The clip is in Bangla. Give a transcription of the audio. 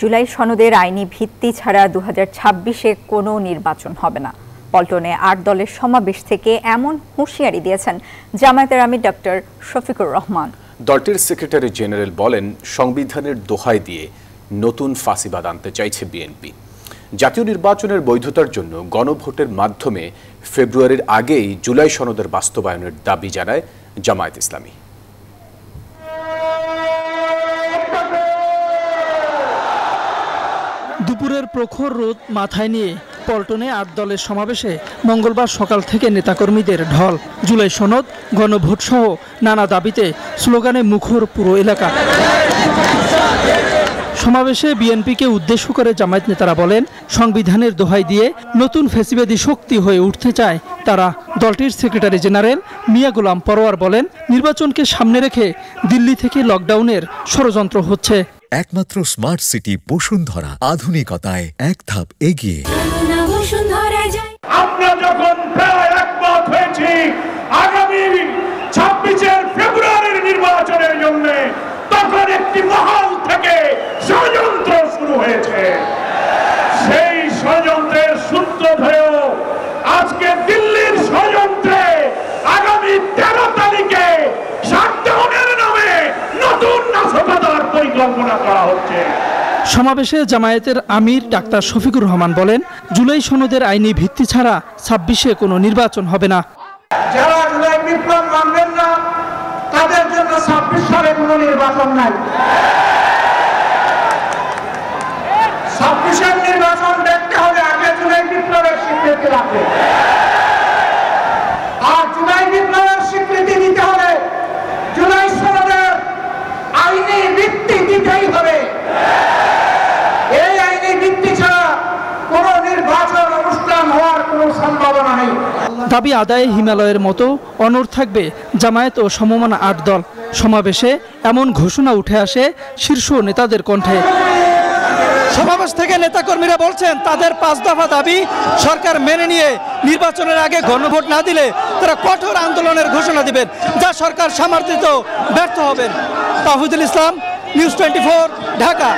জুলাই সনদের আইনি ভিত্তি ছাড়া 2026-এ কোনো নির্বাচন হবে না। পল্টনে 8 দলের সমাবেশ থেকে এমন হুঁশিয়ারি দিয়েছেন জামায়াতের আমির ডক্টর শফিকুর রহমান। দলটির সেক্রেটারি জেনারেল বলেন, সংবিধানের দোহাই দিয়ে নতুন ফাঁসিবাদ আনতে চাইছে বিএনপি। জাতীয় নির্বাচনের বৈধতার জন্য গণভোটের মাধ্যমে ফেব্রুয়ারির আগেই জুলাই সনদের বাস্তবায়নের দাবি জানায় জামায়াত ইসলামী। দুপুরের প্রখর রোদ মাথায় নিয়ে পল্টনে 8 দলের সমাবেশে মঙ্গলবার সকাল থেকে নেতাকর্মীদের ঢল। জুলাই সনদ, গণভোট সহ নানা দাবিতে স্লোগানে মুখর পুরো এলাকা। সমাবেশে বিএনপিকে উদ্দেশ্য করে জামায়াত নেতারা বলেন, সংবিধানের দোহাই দিয়ে নতুন ফ্যাসিবাদী শক্তি হয়ে উঠতে চায় তারা। দলটির সেক্রেটারি জেনারেল মিয়া গোলাম পরোয়ার বলেন, নির্বাচনকে সামনে রেখে দিল্লি থেকে লকডাউনের ষড়যন্ত্র হচ্ছে। একমাত্র স্মার্ট সিটি বসুন্ধরা, আধুনিকতায় এক ধাপ এগিয়ে। আমরা যখন প্রায় একমত হয়েছি আগামী 26 ফেব্রুয়ারির নির্বাচনের জন্য, তখন একটি মহল থেকে ষড়যন্ত্র শুরু হয়েছে। সেই ষড়যন্ত্রের সূত্র ধরেও আজকে দিল্লির ষড়যন্ত্রে আগামী 13 তারিখে শাটডাউনের নামে নতুন নাশকতার পরিকল্পনা করা হচ্ছে। সমাবেশে জামায়াতের আমির ডাক্তার শফিকুর রহমান বলেন, জুলাই সনদের আইনি ভিত্তি ছাড়া 26-এ কোনো নির্বাচন হবে না। যারা জুলাই বিপ্লব মানবেন না, তাদের জন্য 26 সালে কোনো নির্বাচন নাই। 26-এর নির্বাচন দেখতে হলে আগে জুলাই বিপ্লবের স্বীকৃতি লাগবে। আর জুলাই বিপ্লবের স্বীকৃতি দিতে হলে জুলাই সনদের আইনি ভিত্তি দিতেই হবে। এই আইনি ভিত্তি ছাড়া কোনো নির্বাচন অনুষ্ঠান হওয়ার কোনো সম্ভাবনা নেই। দাবি আদায়ে হিমালয়ের মতো অনড় থাকবে জামায়াত ও সমমনা 8 দল। সমাবেশে এমন ঘোষণা উঠে আসে শীর্ষ নেতাদের কণ্ঠে। সমাবেশ থেকে নেতাকর্মীরা বলছেন, তাদের 5 দফা দাবি সরকার মেনে নিয়ে নির্বাচনের আগে গণভোট না দিলে তারা কঠোর আন্দোলনের ঘোষণা দিবেন, যা সরকার সামর্থ্যে ব্যর্থ হবেন। তাহিদুল ইসলাম, নিউজ 24, ঢাকা।